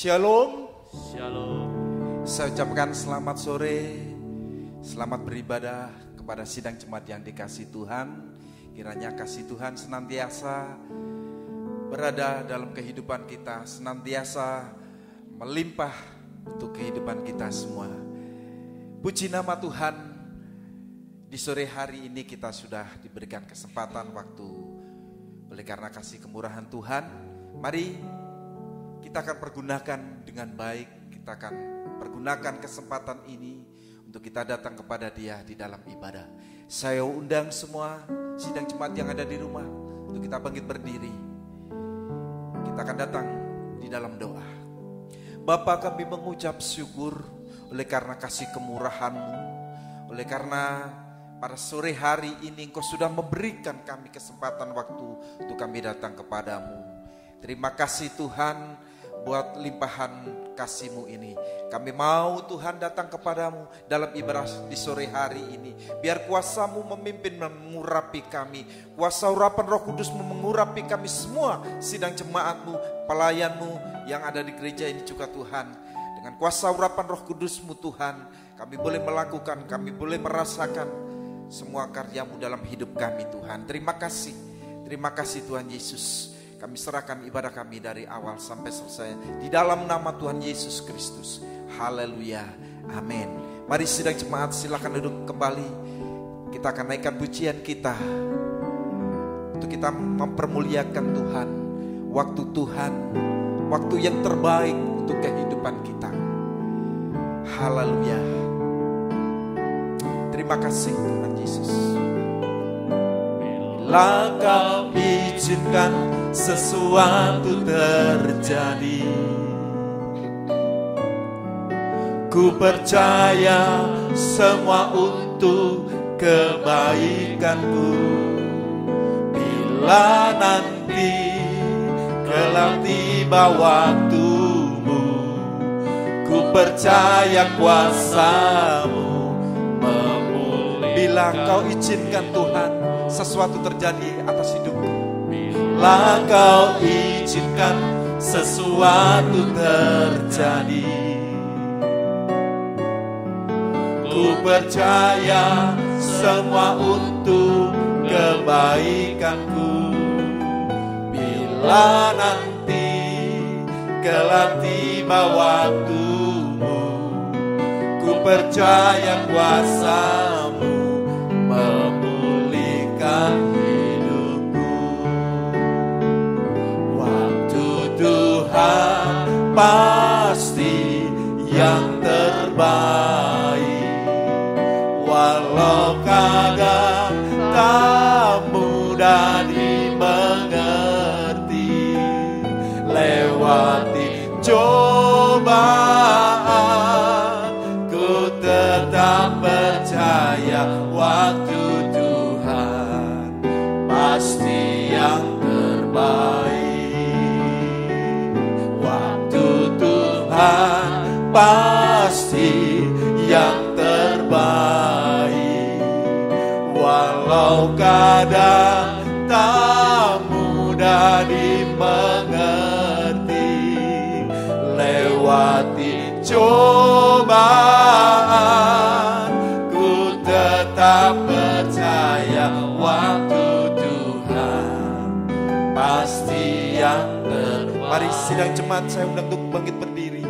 Shalom. Shalom. Saya ucapkan selamat sore, selamat beribadah kepada sidang jemaat yang dikasihi Tuhan. Kiranya kasih Tuhan senantiasa berada dalam kehidupan kita, senantiasa melimpah untuk kehidupan kita semua. Puji nama Tuhan, di sore hari ini kita sudah diberikan kesempatan waktu. Oleh karena kasih kemurahan Tuhan, mari kita akan pergunakan dengan baik. Kita akan pergunakan kesempatan ini untuk kita datang kepada Dia di dalam ibadah. Saya undang semua sidang jemaat yang ada di rumah untuk kita bangkit berdiri. Kita akan datang di dalam doa. Bapa, kami mengucap syukur oleh karena kasih kemurahan-Mu, oleh karena pada sore hari ini Engkau sudah memberikan kami kesempatan waktu untuk kami datang kepadamu. Terima kasih Tuhan buat limpahan kasih-Mu ini. Kami mau Tuhan datang kepadamu dalam ibadah di sore hari ini. Biar kuasa-Mu memimpin mengurapi kami. Kuasa urapan Roh Kudus-Mu mengurapi kami semua. Sidang jemaat-Mu, pelayan-Mu yang ada di gereja ini juga Tuhan. Dengan kuasa urapan Roh Kudus-Mu Tuhan, kami boleh melakukan, kami boleh merasakan semua karya-Mu dalam hidup kami Tuhan. Terima kasih Tuhan Yesus. Kami serahkan ibadah kami dari awal sampai selesai di dalam nama Tuhan Yesus Kristus. Haleluya, amin. Mari sidang jemaat silakan duduk kembali. Kita akan naikkan pujian kita untuk kita mempermuliakan Tuhan. Waktu Tuhan, waktu yang terbaik untuk kehidupan kita. Haleluya. Terima kasih Tuhan Yesus. Bila Kau izinkan sesuatu terjadi, ku percaya semua untuk kebaikanku. Bila nanti kelak tiba waktumu, ku percaya kuasa-Mu memulihkan. Bila Kau izinkan Tuhan sesuatu terjadi atas hidupku, bila Kau izinkan sesuatu terjadi, ku percaya semua untuk kebaikanku. Bila nanti kelak tiba waktumu, ku percaya kuasa-Mu memulihkan hidupku. Waktu Tuhan pasti yang terbaik, walau kadang tak mudah dimengerti. Lewati cobaan, ku tetap percaya waktu Tuhan pasti yang terbaik. Waktu Tuhan pasti yang terbaik, walau kadang tak mudah dimengerti. Lewati cobaan, ku tetap percaya waktu Tuhan pasti yang terbaik. mari sidang jemaat saya undang untuk bangkit berdiri.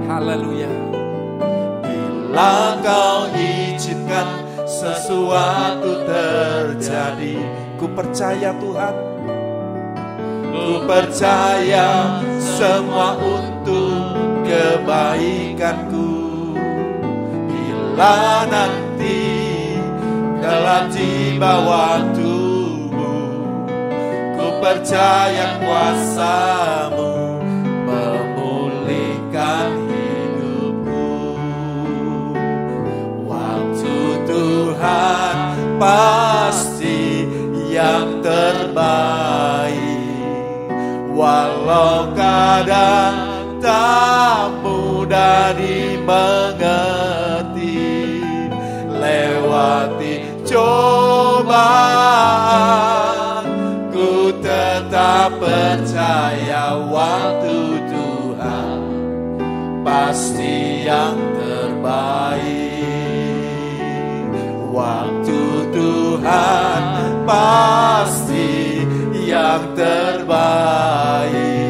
Haleluya. Bila Kau izinkan sesuatu terjadi, Ku percaya Tuhan, ku percaya semua untuk kebaikanku. Bila nanti telah tiba waktumu, ku percaya kuasa-Mu memulihkan hidupku. Waktu Tuhan pasti yang terbaik, walau kadang tak mudah dimengerti. Lewati cobaan, ku tetap percaya waktu Tuhan pasti yang terbaik. Waktu Tuhan pasti yang terbaik.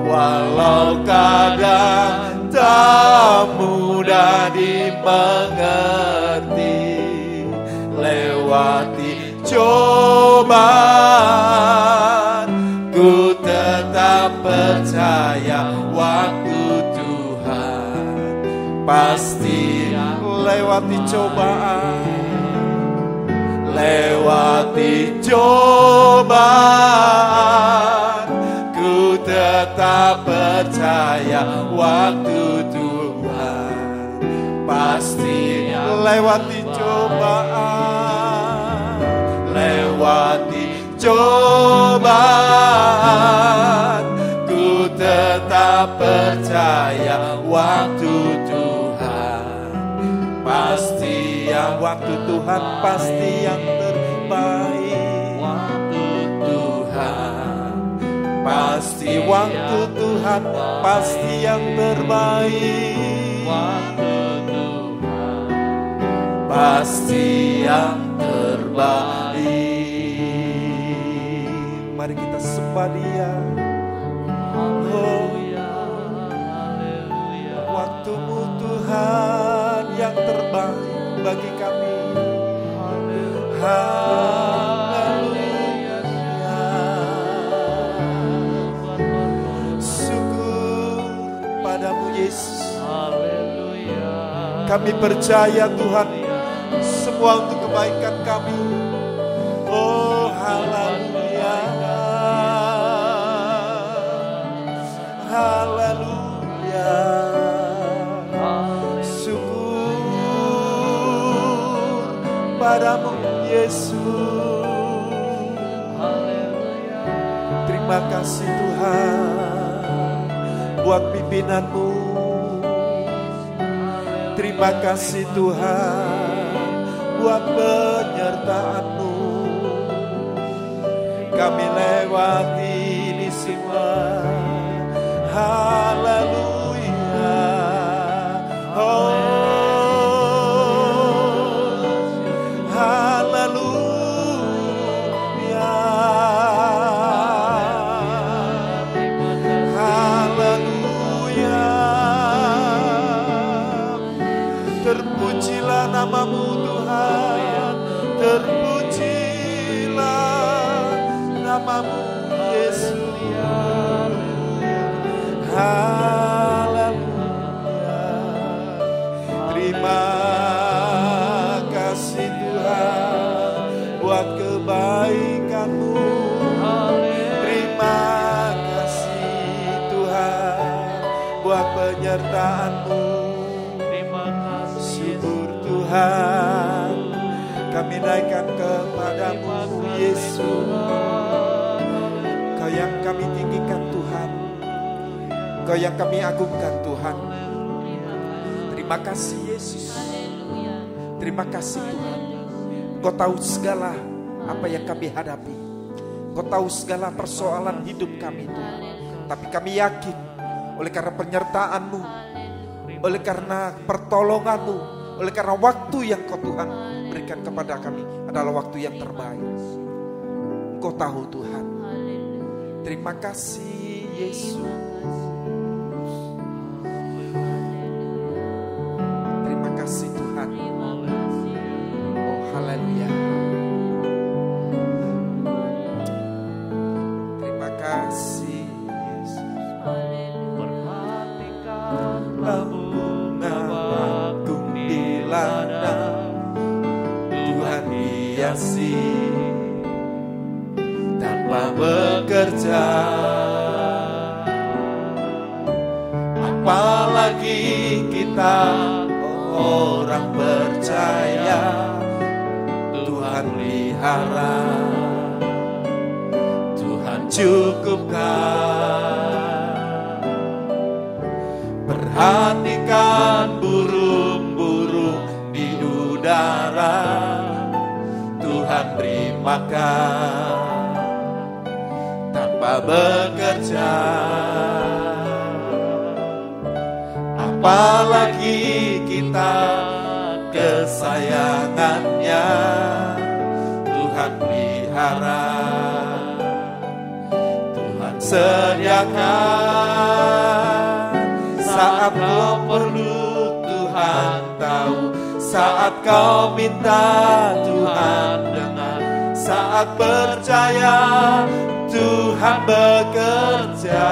Walau kadang tak mudah dimengerti, lewati cobaan, ku tetap percaya waktu Tuhan pasti. Lewati cobaan, lewati cobaan, ku tetap percaya waktu Tuhan pasti. Lewati cobaan, lewati cobaan, ku tetap percaya waktu Tuhan pasti. Waktu Tuhan pasti yang terbaik. Waktu Tuhan pasti. Waktu Tuhan pasti yang terbaik. Waktu Tuhan pasti yang terbaik. Mari kita sembah Dia. Oh, waktu-Mu Tuhan yang terbaik bagi kami. Haleluya. Syukur padamu Yesus. Kami percaya Tuhan semua untuk kebaikan kami. Oh haleluya. Haleluya. Padamu Yesus. Terima kasih Tuhan buat pimpinan-Mu. Terima kasih Tuhan buat penyertaan-Mu. Kami lewati ini semua. Haleluya. Oh namamu Tuhan, terpujilah namamu Yesus. Haleluya. Terima kasih Tuhan buat kebaikan-Mu. Terima kasih Tuhan buat penyertaan-Mu. Tuhan, kami naikkan kepadamu Yesus. Kau yang kami tinggikan Tuhan, Kau yang kami agungkan Tuhan. Terima kasih Yesus. Terima kasih Tuhan. Kau tahu segala apa yang kami hadapi. Kau tahu segala persoalan hidup kami Tuhan. Tapi kami yakin oleh karena penyertaan-Mu, oleh karena pertolongan-Mu, oleh karena waktu yang Kau Tuhan berikan kepada kami adalah waktu yang terbaik. Kau tahu Tuhan. Terima kasih Yesus. Terima kasih Tuhan. Oh haleluya. Terima kasih Yesus. Perhatikanlah Tuhan hiasi tanpa bekerja. Apalagi kita orang percaya, Tuhan pelihara, Tuhan cukupkan. Perhatikan burung-burung di udara, Tuhan beri makan tanpa bekerja. Apalagi kita kesayangannya, Tuhan pelihara, Tuhan sediakan. Saat kau perlu Tuhan tahu, saat kau minta Tuhan dengar, saat percaya Tuhan bekerja.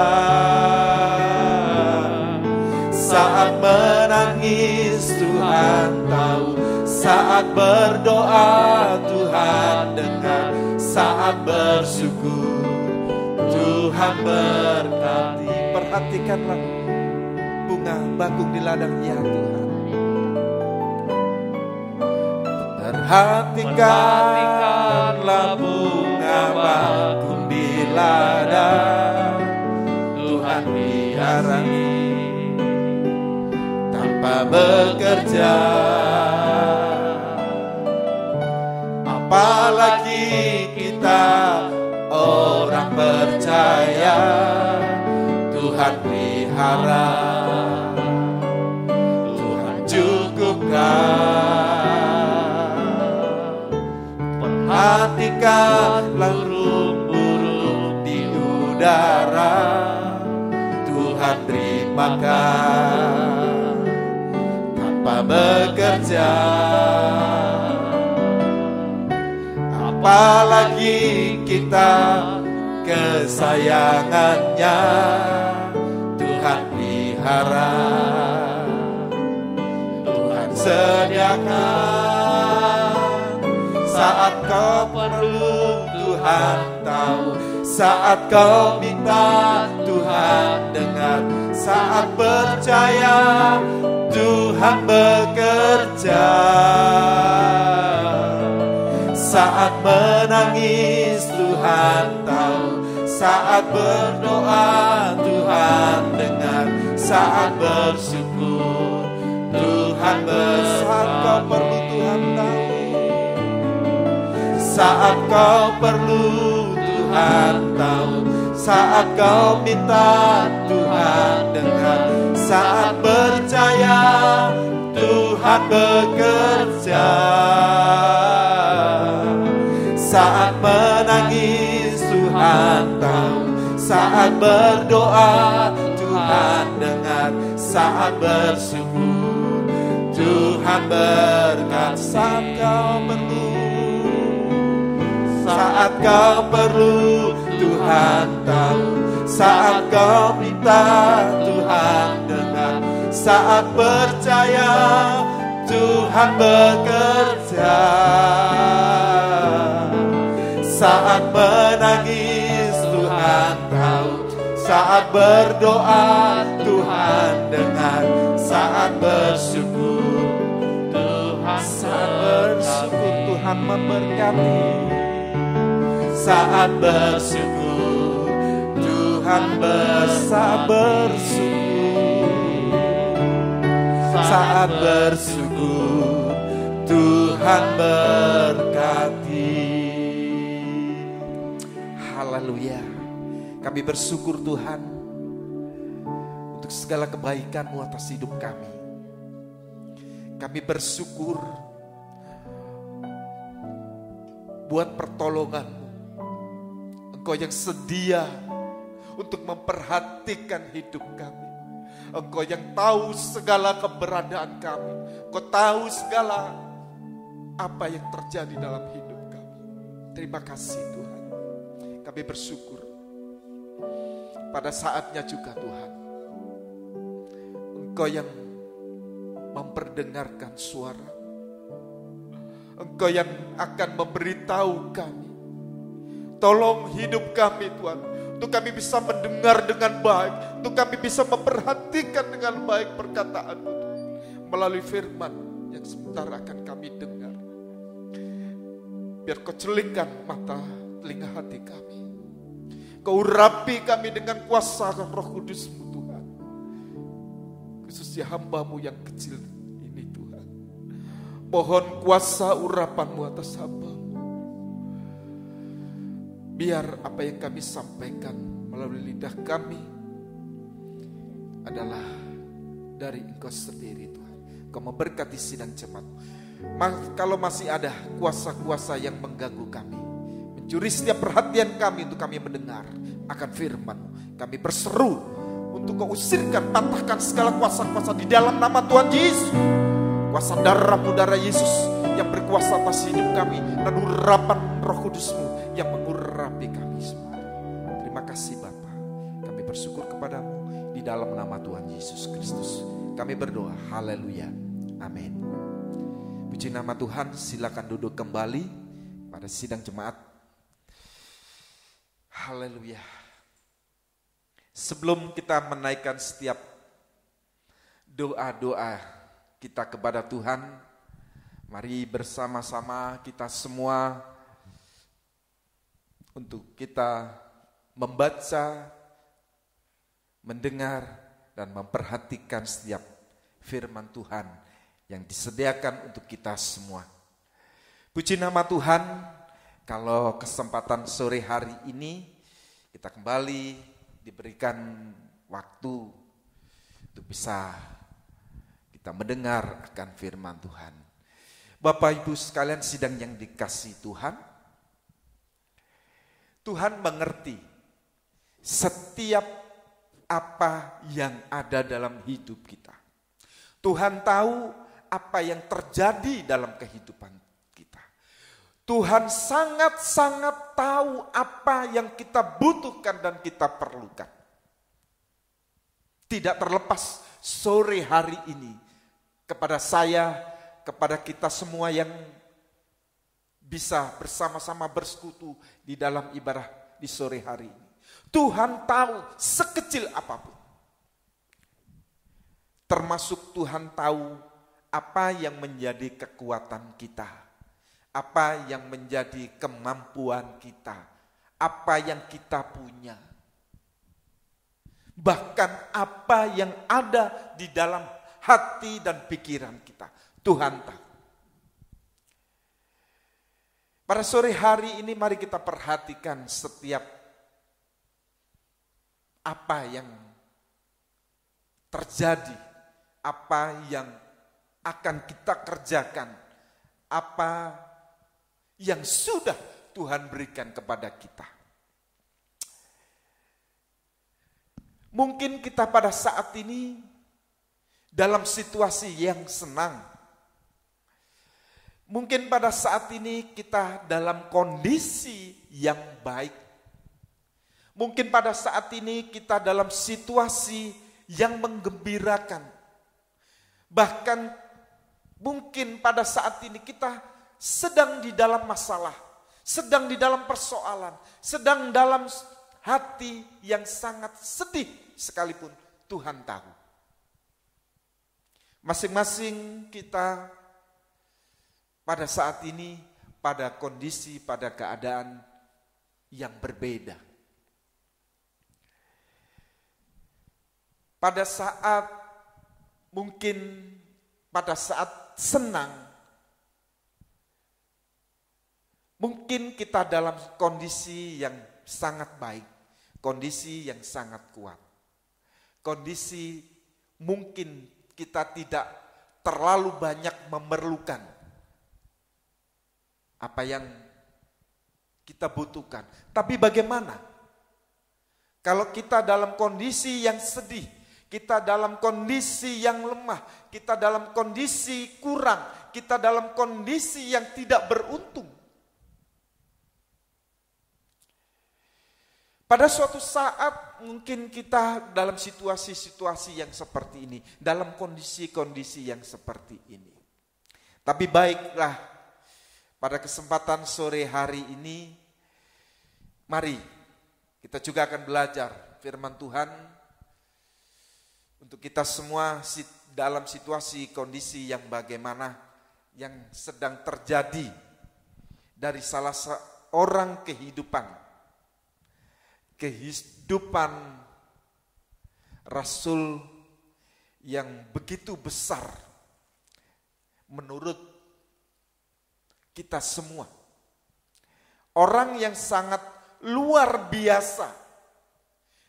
Saat menangis Tuhan tahu, saat berdoa Tuhan dengar, saat bersyukur Tuhan berkati. Perhatikanlah bunga bakung di ladangnya Tuhan. Perhatikanlah bunga bakung di ladang, Tuhan pelihara tanpa bekerja. Apalagi kita orang percaya, Tuhan pelihara, Tuhan cukupkan. Perhatikanlah burung-burung di udara, Tuhan terimakan tanpa bekerja. Apalagi kita kesayangannya, Tuhan pelihara, Tuhan sediakan. Saat kau perlu Tuhan tahu, saat kau minta Tuhan dengar, saat percaya Tuhan bekerja. Saat menangis Tuhan tahu, saat berdoa Tuhan dengar, saat bersyukur Tuhan saat kau perlu Tuhan tahu, saat kau perlu Tuhan tahu, saat kau minta Tuhan dengar, saat percaya Tuhan bekerja. Saat menangis Tuhan tahu, saat berdoa Tuhan dengar, saat bersyukur Tuhan berkati. Saat kau perlu, saat kau perlu Tuhan tahu, saat kau minta Tuhan dengar, saat percaya Tuhan bekerja. Saat menangis Tuhan tahu, saat berdoa Tuhan dengar, saat bersyukur Tuhan Tuhan memberkati. Saat bersyukur Tuhan bersyukur, saat bersyukur Tuhan berkati. Haleluya. Kami bersyukur Tuhan untuk segala kebaikan-Mu atas hidup kami. Kami bersyukur buat pertolongan-Mu. Engkau yang sedia untuk memperhatikan hidup kami. Engkau yang tahu segala keberadaan kami. Engkau tahu segala apa yang terjadi dalam hidup kami. Terima kasih Tuhan. Kami bersyukur pada saatnya juga Tuhan, Engkau yang memperdengarkan suara, Engkau yang akan memberitahu kami. Tolong hidup kami Tuhan, untuk kami bisa mendengar dengan baik, untuk kami bisa memperhatikan dengan baik perkataan-Mu melalui firman yang sebentar akan kami dengar. Biar Kau celingkan mata telinga hati kami, Kau urapi kami dengan kuasa Roh Kudus-Mu Tuhan, khususnya hamba-Mu yang kecil ini Tuhan. Mohon kuasa urapan-Mu atas hamba-Mu, biar apa yang kami sampaikan melalui lidah kami adalah dari Engkau sendiri Tuhan. Engkau memberkati sidang jemaat. Kalau masih ada kuasa-kuasa yang mengganggu kami, mencuri setiap perhatian kami untuk kami mendengar akan firman, kami berseru untuk Kau usirkan, patahkan segala kuasa-kuasa di dalam nama Tuhan Yesus. Kuasa darah-Mu, darah Yesus yang berkuasa atas hidup kami, dan urapan Roh Kudus-Mu yang mengurapi kami semua. Terima kasih Bapa, kami bersyukur kepadamu di dalam nama Tuhan Yesus Kristus. Kami berdoa, haleluya, amin. Puji nama Tuhan, silakan duduk kembali pada sidang jemaat. Haleluya. Sebelum kita menaikkan setiap doa-doa kita kepada Tuhan, mari bersama-sama kita semua untuk kita membaca, mendengar, dan memperhatikan setiap firman Tuhan yang disediakan untuk kita semua. Puji nama Tuhan, kalau kesempatan sore hari ini kita kembali diberikan waktu untuk bisa kita mendengar akan firman Tuhan. Bapak Ibu sekalian sidang yang dikasihi Tuhan, Tuhan mengerti setiap apa yang ada dalam hidup kita. Tuhan tahu apa yang terjadi dalam kehidupan kita. Tuhan sangat-sangat tahu apa yang kita butuhkan dan kita perlukan. Tidak terlepas sore hari ini kepada saya, kepada kita semua yang bisa bersama-sama bersekutu di dalam ibadah di sore hari ini. Tuhan tahu sekecil apapun. Termasuk Tuhan tahu apa yang menjadi kekuatan kita, apa yang menjadi kemampuan kita, apa yang kita punya. Bahkan apa yang ada di dalam hati dan pikiran kita, Tuhan tahu. Pada sore hari ini mari kita perhatikan setiap apa yang terjadi, apa yang akan kita kerjakan, apa yang sudah Tuhan berikan kepada kita. Mungkin kita pada saat ini dalam situasi yang senang. Mungkin pada saat ini kita dalam kondisi yang baik. Mungkin pada saat ini kita dalam situasi yang menggembirakan. Bahkan mungkin pada saat ini kita sedang di dalam masalah, sedang di dalam persoalan, sedang dalam hati yang sangat sedih sekalipun Tuhan tahu. Masing-masing kita pada saat ini pada kondisi, pada keadaan yang berbeda. Pada saat mungkin pada saat senang, mungkin kita dalam kondisi yang sangat baik, kondisi yang sangat kuat. Kondisi mungkin kita tidak terlalu banyak memerlukan apa yang kita butuhkan. Tapi bagaimana kalau kita dalam kondisi yang sedih, kita dalam kondisi yang lemah, kita dalam kondisi kurang, kita dalam kondisi yang tidak beruntung? Pada suatu saat mungkin kita dalam situasi-situasi yang seperti ini, dalam kondisi-kondisi yang seperti ini. Tapi baiklah, pada kesempatan sore hari ini, mari kita juga akan belajar firman Tuhan untuk kita semua dalam situasi kondisi yang bagaimana yang sedang terjadi dari salah seorang kehidupan Rasul yang begitu besar menurut kita semua. Orang yang sangat luar biasa,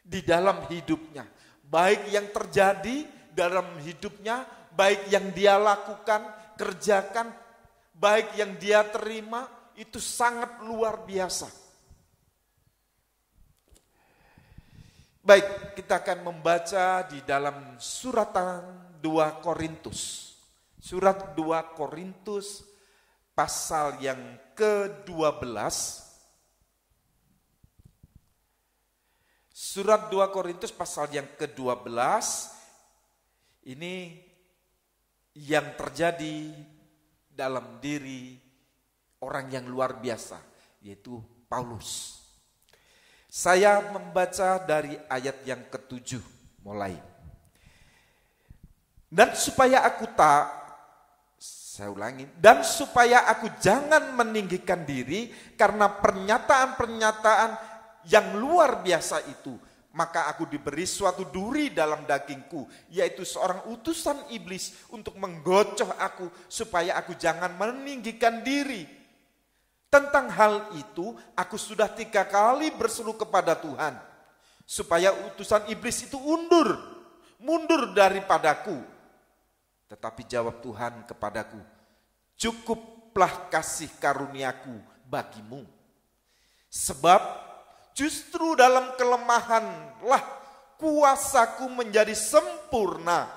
di dalam hidupnya. Baik yang terjadi dalam hidupnya, baik yang dia lakukan, kerjakan, baik yang dia terima, itu sangat luar biasa. Baik, kita akan membaca di dalam suratan 2 Korintus. Surat 2 Korintus pasal yang ke-12. Surat 2 Korintus pasal yang ke-12 ini yang terjadi dalam diri orang yang luar biasa, yaitu Paulus. Saya membaca dari ayat yang ke-7 mulai. Dan supaya aku dan supaya aku jangan meninggikan diri karena pernyataan-pernyataan yang luar biasa itu, maka aku diberi suatu duri dalam dagingku, yaitu seorang utusan iblis untuk menggocoh aku supaya aku jangan meninggikan diri. Tentang hal itu aku sudah 3 kali berseru kepada Tuhan supaya utusan iblis itu mundur daripadaku. Tetapi jawab Tuhan kepadaku, cukuplah kasih karuniaku bagimu. Sebab justru dalam kelemahanlah kuasaku menjadi sempurna.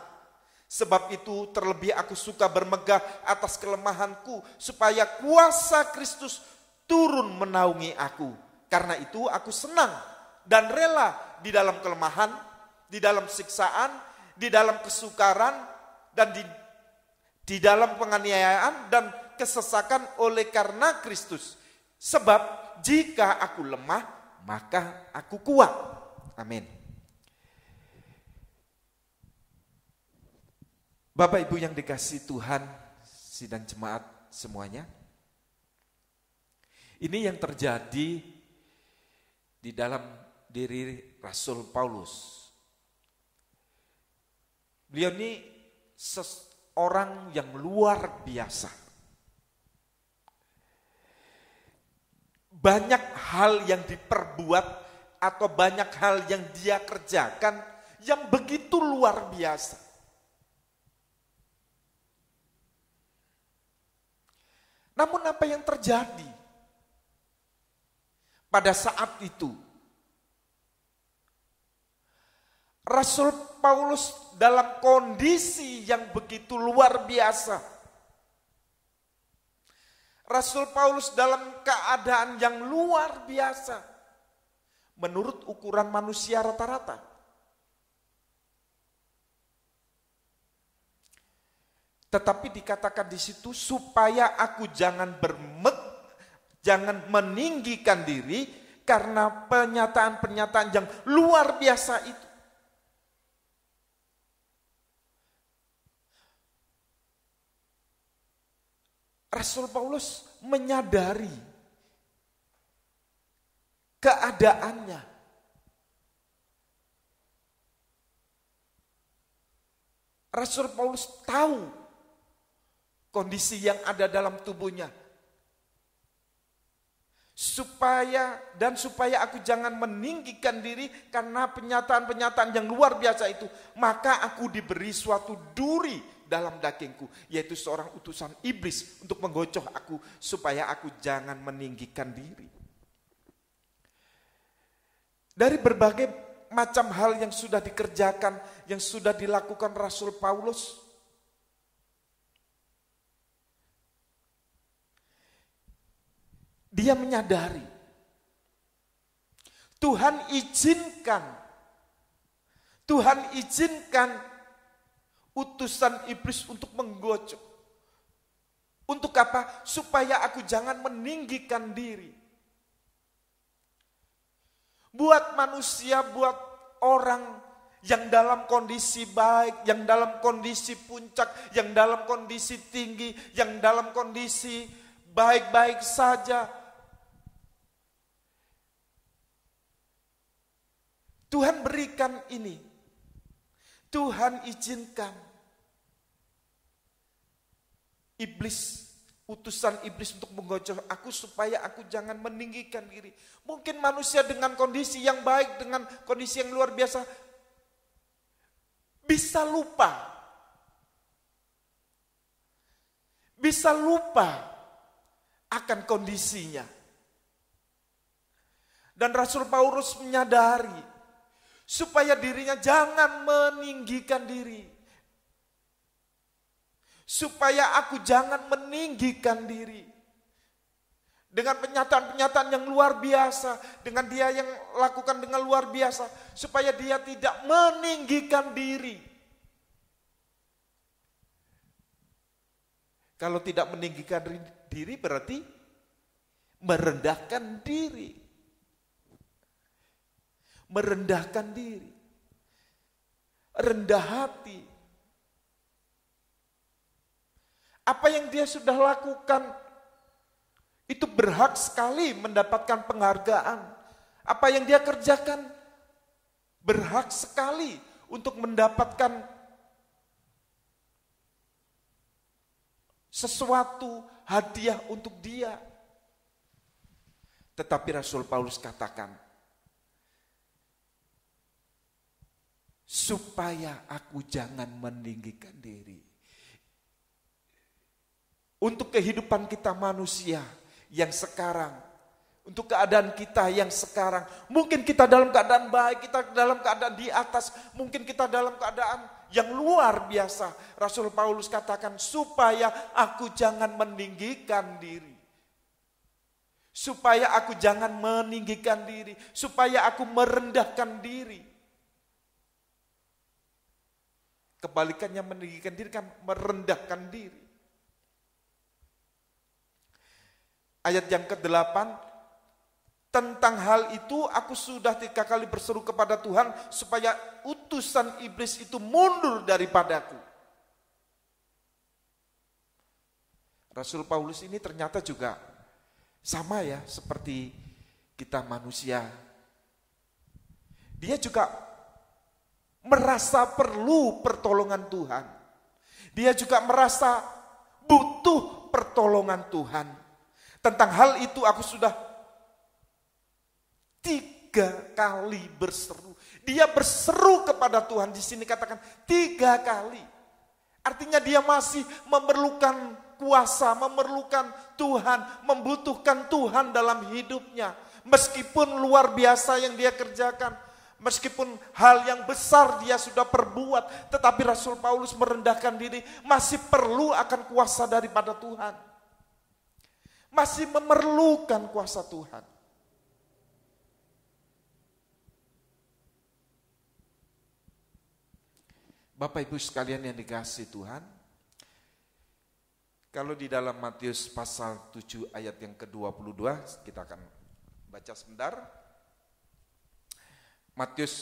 Sebab itu terlebih aku suka bermegah atas kelemahanku, supaya kuasa Kristus turun menaungi aku. Karena itu aku senang dan rela di dalam kelemahan, di dalam siksaan, di dalam kesukaran, dan di dalam penganiayaan dan kesesakan oleh karena Kristus. Sebab jika aku lemah, maka aku kuat. Amin. Bapak Ibu yang dikasihi Tuhan, sidang jemaat semuanya. Ini yang terjadi di dalam diri Rasul Paulus. Beliau ini seorang yang luar biasa. Banyak hal yang diperbuat atau banyak hal yang dia kerjakan yang begitu luar biasa. Namun apa yang terjadi pada saat itu? Rasul Paulus dalam kondisi yang begitu luar biasa. Rasul Paulus dalam keadaan yang luar biasa. Menurut ukuran manusia rata-rata. Tetapi dikatakan di situ supaya aku jangan meninggikan diri karena pernyataan-pernyataan yang luar biasa itu. Rasul Paulus menyadari keadaannya. Rasul Paulus tahu kondisi yang ada dalam tubuhnya. Supaya aku jangan meninggikan diri karena pernyataan-pernyataan yang luar biasa itu, maka aku diberi suatu duri dalam dagingku, yaitu seorang utusan iblis untuk menggocoh aku supaya aku jangan meninggikan diri. Dari berbagai macam hal yang sudah dikerjakan, yang sudah dilakukan Rasul Paulus, dia menyadari Tuhan izinkan utusan iblis untuk menggocok. Untuk apa? Supaya aku jangan meninggikan diri. Buat manusia, buat orang yang dalam kondisi baik, yang dalam kondisi puncak, yang dalam kondisi tinggi, yang dalam kondisi baik-baik saja. Tuhan berikan ini. Tuhan izinkan iblis utusan iblis untuk menggocor aku supaya aku jangan meninggikan diri. Mungkin manusia dengan kondisi yang baik, dengan kondisi yang luar biasa, bisa lupa. Bisa lupa akan kondisinya. Dan Rasul Paulus menyadari supaya dirinya jangan meninggikan diri. Supaya aku jangan meninggikan diri. Dengan penyataan-penyataan yang luar biasa. Dengan dia yang lakukan dengan luar biasa. Supaya dia tidak meninggikan diri. Kalau tidak meninggikan diri berarti merendahkan diri. Merendahkan diri. Rendah hati. Apa yang dia sudah lakukan itu berhak sekali mendapatkan penghargaan. Apa yang dia kerjakan berhak sekali untuk mendapatkan sesuatu hadiah untuk dia. Tetapi Rasul Paulus katakan, supaya aku jangan meninggikan diri. Untuk kehidupan kita manusia yang sekarang, untuk keadaan kita yang sekarang, mungkin kita dalam keadaan baik, kita dalam keadaan di atas, mungkin kita dalam keadaan yang luar biasa. Rasul Paulus katakan, supaya aku jangan meninggikan diri. Supaya aku jangan meninggikan diri, supaya aku merendahkan diri. Kebalikannya meninggikan diri kan merendahkan diri. Ayat yang ke-8, tentang hal itu aku sudah 3 kali berseru kepada Tuhan supaya utusan iblis itu mundur daripadaku. Rasul Paulus ini ternyata juga sama ya seperti kita manusia. Dia juga merasa perlu pertolongan Tuhan. Dia juga merasa butuh pertolongan Tuhan. Tentang hal itu aku sudah 3 kali berseru. Dia berseru kepada Tuhan. Di sini katakan 3 kali. Artinya dia masih memerlukan kuasa, memerlukan Tuhan, membutuhkan Tuhan dalam hidupnya. Meskipun luar biasa yang dia kerjakan, meskipun hal yang besar dia sudah perbuat, tetapi Rasul Paulus merendahkan diri, masih perlu akan kuasa daripada Tuhan. Masih memerlukan kuasa Tuhan. Bapak Ibu sekalian yang dikasihi Tuhan, kalau di dalam Matius pasal 7 ayat yang ke-22, kita akan baca sebentar. Matius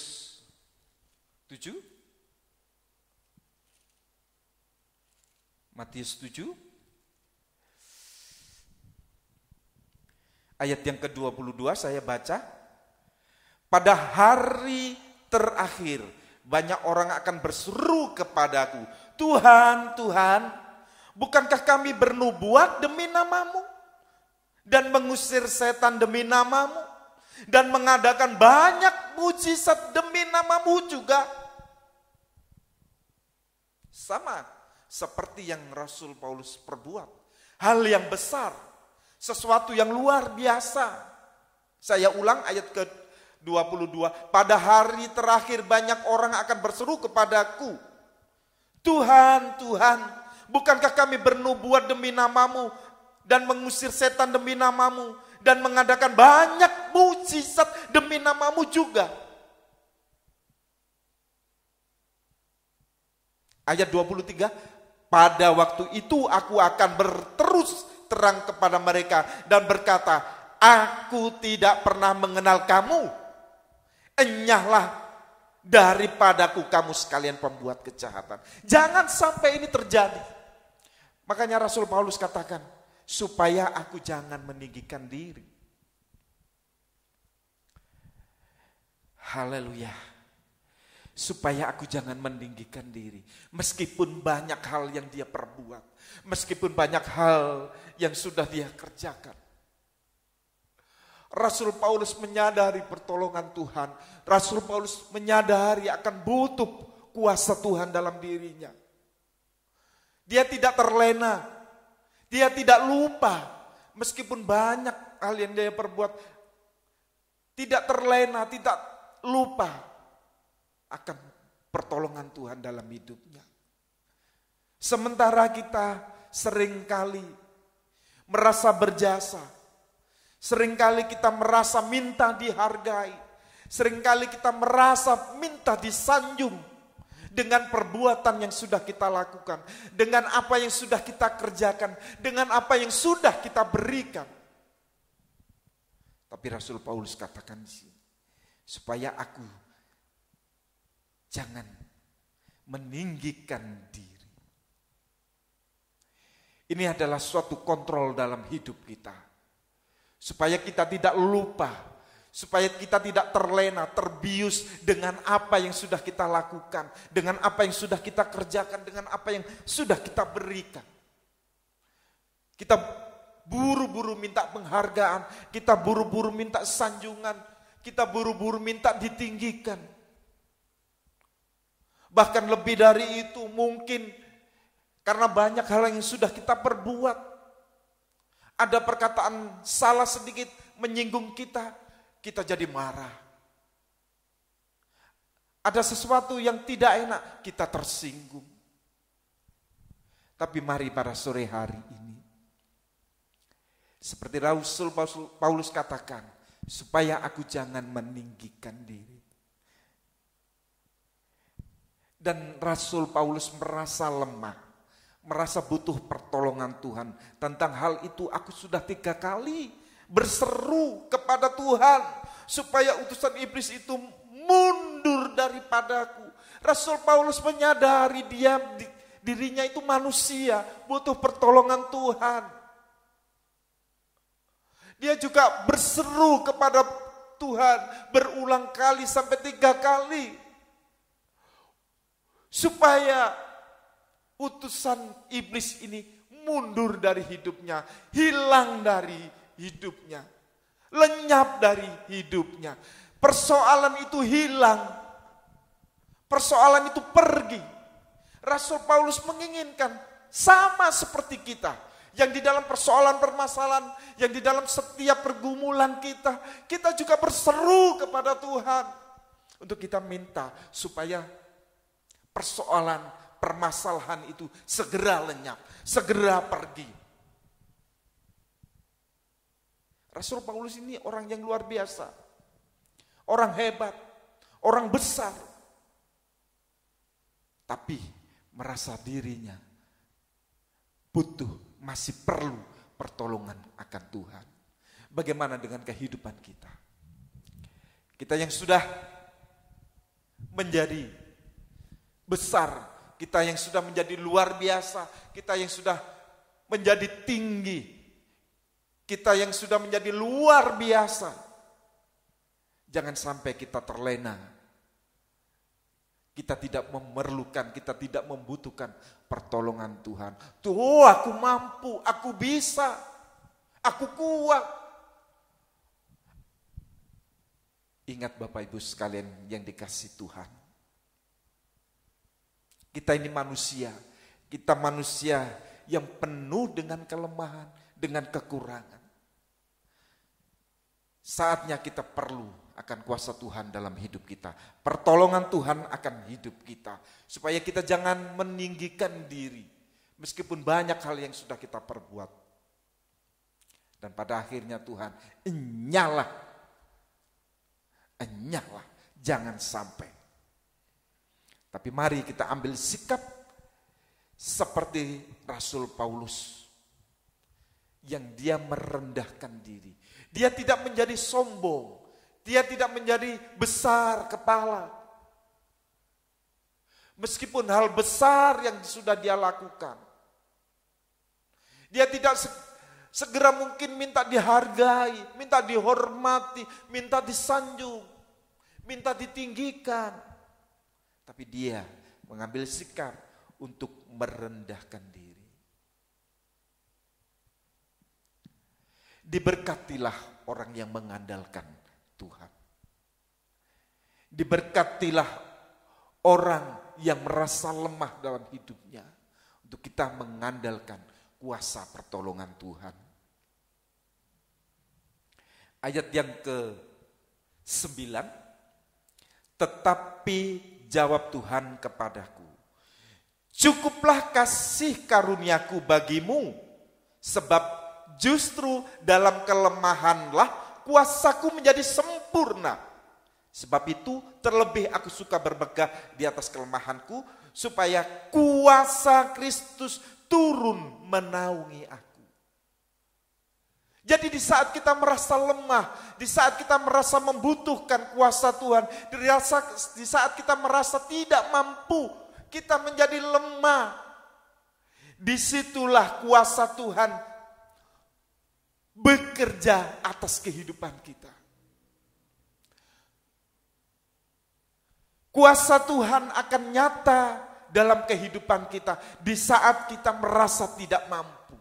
7. Matius 7. Ayat yang ke-22 saya baca. Pada hari terakhir banyak orang akan berseru kepadaku, Tuhan, Tuhan, bukankah kami bernubuat demi namamu? Dan mengusir setan demi namamu? Dan mengadakan banyak mujizat demi namamu juga? Sama seperti yang Rasul Paulus perbuat. Hal yang besar. Sesuatu yang luar biasa. Saya ulang ayat ke-22. Pada hari terakhir banyak orang akan berseru kepadaku. Tuhan, Tuhan, bukankah kami bernubuat demi namamu dan mengusir setan demi namamu dan mengadakan banyak mujizat demi namamu juga? Ayat 23. Pada waktu itu aku akan berterus terang kepada mereka dan berkata, aku tidak pernah mengenal kamu. Enyahlah daripadaku kamu sekalian pembuat kejahatan. Jangan sampai ini terjadi. Makanya Rasul Paulus katakan, supaya aku jangan meninggikan diri. Haleluya. supaya aku jangan meninggikan diri. Meskipun banyak hal yang dia perbuat, meskipun banyak hal yang sudah dia kerjakan. Rasul Paulus menyadari pertolongan Tuhan. Rasul Paulus menyadari akan butuh kuasa Tuhan dalam dirinya. Dia tidak terlena, dia tidak lupa. Meskipun banyak hal yang dia perbuat, tidak terlena, tidak lupa akan pertolongan Tuhan dalam hidupnya. Sementara kita seringkali merasa berjasa, seringkali kita merasa minta dihargai, seringkali kita merasa minta disanjung dengan perbuatan yang sudah kita lakukan, dengan apa yang sudah kita kerjakan, dengan apa yang sudah kita berikan. Tapi Rasul Paulus katakan di sini, supaya aku jangan meninggikan diri. Ini adalah suatu kontrol dalam hidup kita. Supaya kita tidak lupa, supaya kita tidak terlena, terbius dengan apa yang sudah kita lakukan, dengan apa yang sudah kita kerjakan, dengan apa yang sudah kita berikan. Kita buru-buru minta penghargaan, kita buru-buru minta sanjungan, kita buru-buru minta ditinggikan. Bahkan lebih dari itu mungkin karena banyak hal yang sudah kita perbuat. Ada perkataan salah sedikit menyinggung kita, kita jadi marah. Ada sesuatu yang tidak enak, kita tersinggung. Tapi mari pada sore hari ini, seperti Rasul Paulus katakan, supaya aku jangan meninggikan diri. Dan Rasul Paulus merasa lemah, merasa butuh pertolongan Tuhan. Tentang hal itu aku sudah 3 kali berseru kepada Tuhan supaya utusan iblis itu mundur daripadaku. Rasul Paulus menyadari dirinya itu manusia, butuh pertolongan Tuhan. Dia juga berseru kepada Tuhan berulang kali sampai 3 kali. Supaya utusan iblis ini mundur dari hidupnya, hilang dari hidupnya, lenyap dari hidupnya. Persoalan itu hilang, persoalan itu pergi. Rasul Paulus menginginkan sama seperti kita, yang di dalam persoalan permasalahan, yang di dalam setiap pergumulan kita juga berseru kepada Tuhan untuk kita minta supaya persoalan, permasalahan itu segera lenyap, segera pergi. Rasul Paulus ini orang yang luar biasa, orang hebat, orang besar. Tapi merasa dirinya butuh, masih perlu pertolongan akan Tuhan. Bagaimana dengan kehidupan kita? Kita yang sudah menjadi besar, kita yang sudah menjadi luar biasa, kita yang sudah menjadi tinggi, kita yang sudah menjadi luar biasa. Jangan sampai kita terlena. Kita tidak memerlukan, kita tidak membutuhkan pertolongan Tuhan. Tuh, aku mampu, aku bisa, aku kuat. Ingat Bapak Ibu sekalian yang dikasihi Tuhan. Kita ini manusia, kita manusia yang penuh dengan kelemahan, dengan kekurangan. Saatnya kita perlu akan kuasa Tuhan dalam hidup kita. Pertolongan Tuhan akan hidup kita. Supaya kita jangan meninggikan diri, meskipun banyak hal yang sudah kita perbuat. Dan pada akhirnya Tuhan, enyalah, jangan sampai. Tapi mari kita ambil sikap seperti Rasul Paulus yang dia merendahkan diri. Dia tidak menjadi sombong, dia tidak menjadi besar kepala. Meskipun hal besar yang sudah dia lakukan, dia tidak segera mungkin minta dihargai, minta dihormati, minta disanjung, minta ditinggikan. tapi dia mengambil sikap untuk merendahkan diri. Diberkatilah orang yang mengandalkan Tuhan. Diberkatilah orang yang merasa lemah dalam hidupnya, untuk kita mengandalkan kuasa pertolongan Tuhan. Ayat yang ke-9, tetapi jawab Tuhan kepadaku, cukuplah kasih karuniaku bagimu, sebab justru dalam kelemahanlah kuasaku menjadi sempurna. Sebab itu terlebih aku suka bermegah di atas kelemahanku, supaya kuasa Kristus turun menaungi aku. Jadi di saat kita merasa lemah, di saat kita merasa membutuhkan kuasa Tuhan, di saat kita merasa tidak mampu, kita menjadi lemah, disitulah kuasa Tuhan bekerja atas kehidupan kita. Kuasa Tuhan akan nyata dalam kehidupan kita di saat kita merasa tidak mampu,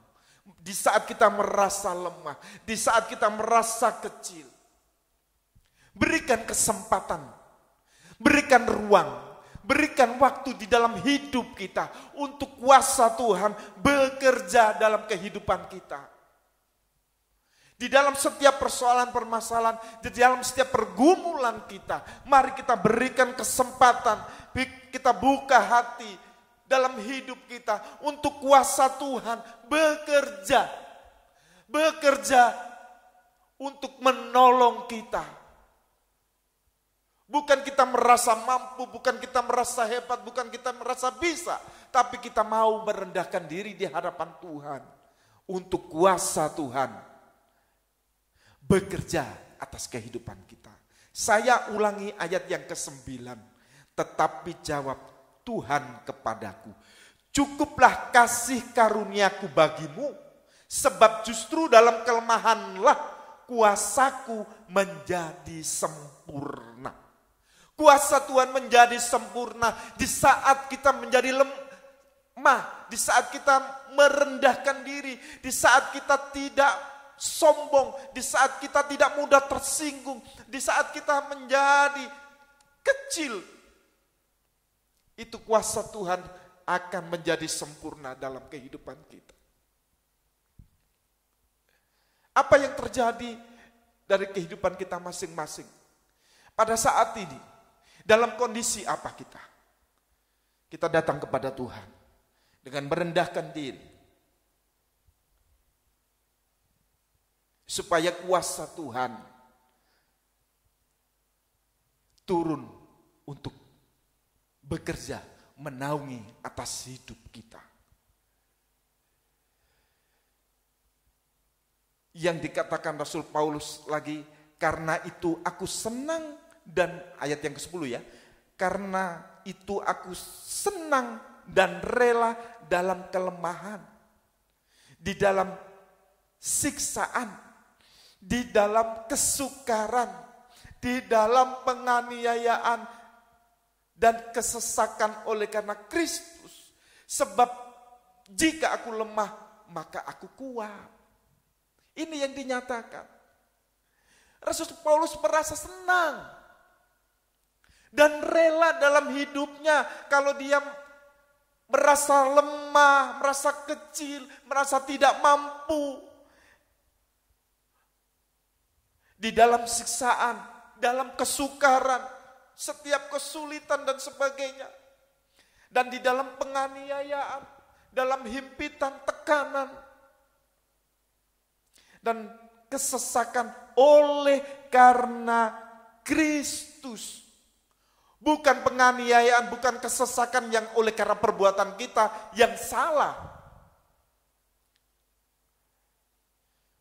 di saat kita merasa lemah, di saat kita merasa kecil. Berikan kesempatan, berikan ruang, berikan waktu di dalam hidup kita untuk kuasa Tuhan bekerja dalam kehidupan kita. Di dalam setiap persoalan-permasalahan, di dalam setiap pergumulan kita, mari kita berikan kesempatan, kita buka hati dalam hidup kita untuk kuasa Tuhan bekerja untuk menolong kita. Bukan kita merasa mampu, bukan kita merasa hebat, bukan kita merasa bisa, tapi kita mau merendahkan diri di hadapan Tuhan untuk kuasa Tuhan bekerja atas kehidupan kita. Saya ulangi ayat yang ke-9. Tetapi jawab Tuhan kepadaku, cukuplah kasih karuniaku bagimu, sebab justru dalam kelemahanlah kuasaku menjadi sempurna. Kuasa Tuhan menjadi sempurna di saat kita menjadi lemah, di saat kita merendahkan diri, di saat kita tidak sombong, di saat kita tidak mudah tersinggung, di saat kita menjadi kecil, itu kuasa Tuhan akan menjadi sempurna dalam kehidupan kita. Apa yang terjadi dari kehidupan kita masing-masing? Pada saat ini, dalam kondisi apa kita? Kita datang kepada Tuhan dengan merendahkan diri, supaya kuasa Tuhan turun untuk bekerja, menaungi atas hidup kita. Yang dikatakan Rasul Paulus lagi, karena itu aku senang, dan ayat yang ke-10 ya, karena itu aku senang dan rela dalam kelemahan, di dalam siksaan, di dalam kesukaran, di dalam penganiayaan dan kesesakan oleh karena Kristus. Sebab jika aku lemah, maka aku kuat. Ini yang dinyatakan. Rasul Paulus merasa senang dan rela dalam hidupnya kalau dia merasa lemah, merasa kecil, merasa tidak mampu. Di dalam siksaan, dalam kesukaran, setiap kesulitan dan sebagainya. Dan di dalam penganiayaan, dalam himpitan, tekanan, dan kesesakan oleh karena Kristus. Bukan penganiayaan, bukan kesesakan yang oleh karena perbuatan kita yang salah.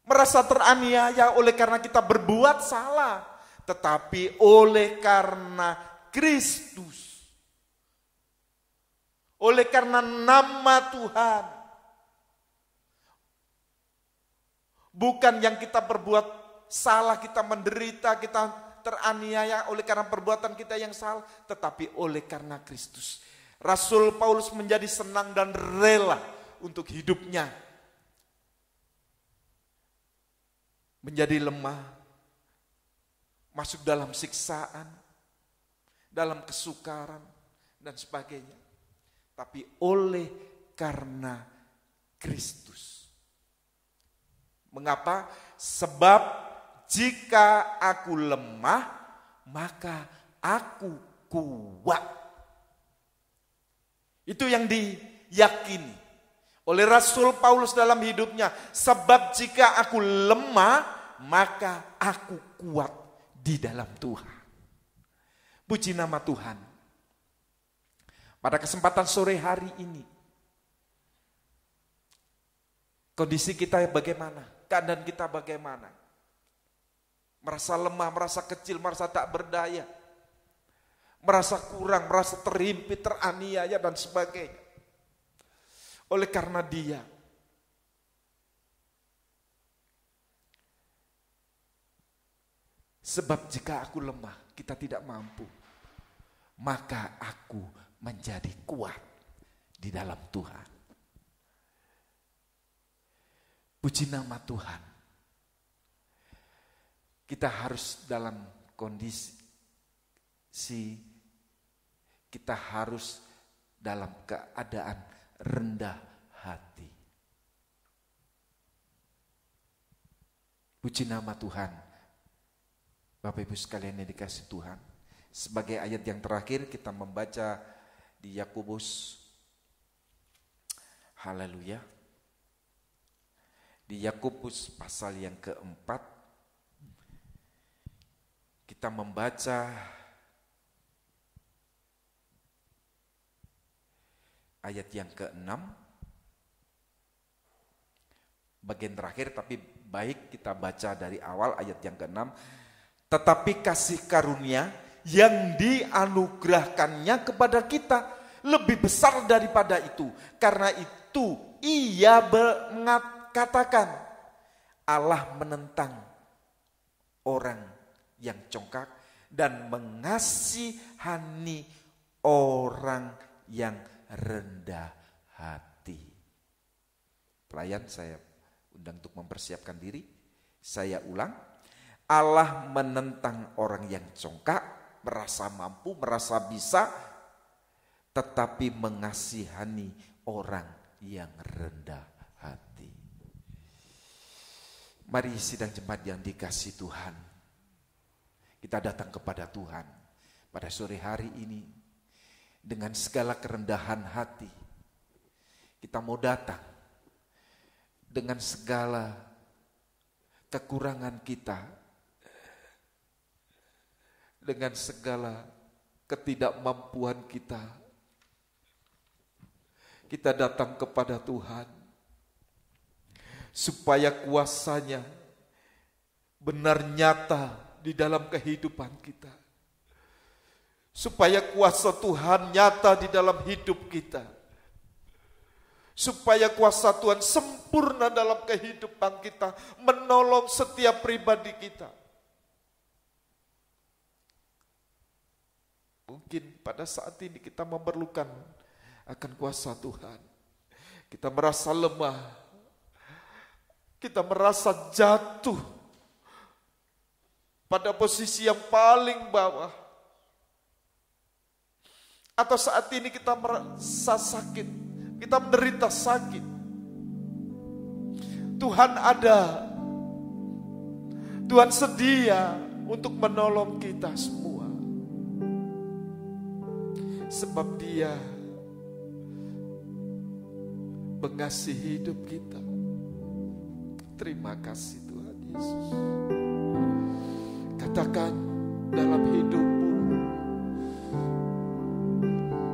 Merasa teraniaya oleh karena kita berbuat salah, tetapi oleh karena Kristus, oleh karena nama Tuhan, bukan yang kita berbuat salah, kita menderita, kita teraniaya oleh karena perbuatan kita yang salah, tetapi oleh karena Kristus. Rasul Paulus menjadi senang dan rela untuk hidupnya menjadi lemah, masuk dalam siksaan, dalam kesukaran, dan sebagainya. Tapi oleh karena Kristus. Mengapa? Sebab jika aku lemah, maka aku kuat. Itu yang diyakini oleh Rasul Paulus dalam hidupnya. Sebab jika aku lemah, maka aku kuat di dalam Tuhan. Puji nama Tuhan. Pada kesempatan sore hari ini, kondisi kita bagaimana? Keadaan kita bagaimana? Merasa lemah, merasa kecil, merasa tak berdaya, merasa kurang, merasa terhimpit, teraniaya, dan sebagainya. Oleh karena Dia, sebab jika aku lemah, kita tidak mampu, maka aku menjadi kuat di dalam Tuhan. Puji nama Tuhan. Kita harus dalam kondisi, kita harus dalam keadaan rendah hati. Puji nama Tuhan. Bapak Ibu sekalian yang dikasihi Tuhan. Sebagai ayat yang terakhir kita membaca di Yakobus. Haleluya. Di Yakobus pasal yang keempat, kita membaca ayat yang ke-6, bagian terakhir, tapi baik kita baca dari awal ayat yang ke-6. Tetapi kasih karunia yang dianugerahkannya kepada kita lebih besar daripada itu. Karena itu ia mengatakan, Allah menentang orang yang congkak dan mengasihani orang yang rendah hati. Pelayan saya undang untuk mempersiapkan diri. Saya ulang. Allah menentang orang yang congkak, merasa mampu, merasa bisa, tetapi mengasihani orang yang rendah hati. Mari sidang jemaat yang dikasihi Tuhan, kita datang kepada Tuhan pada sore hari ini dengan segala kerendahan hati. Kita mau datang dengan segala kekurangan kita, dengan segala ketidakmampuan kita. Kita datang kepada Tuhan supaya kuasa-Nya benar nyata di dalam kehidupan kita. Supaya kuasa Tuhan nyata di dalam hidup kita. Supaya kuasa Tuhan sempurna dalam kehidupan kita, menolong setiap pribadi kita. Mungkin pada saat ini kita memerlukan akan kuasa Tuhan. Kita merasa lemah. Kita merasa jatuh pada posisi yang paling bawah. Atau saat ini kita merasa sakit, kita menderita sakit. Tuhan ada, Tuhan sedia untuk menolong kita semua. Sebab Dia mengasihi hidup kita. Terima kasih Tuhan Yesus. Katakan dalam hidupmu,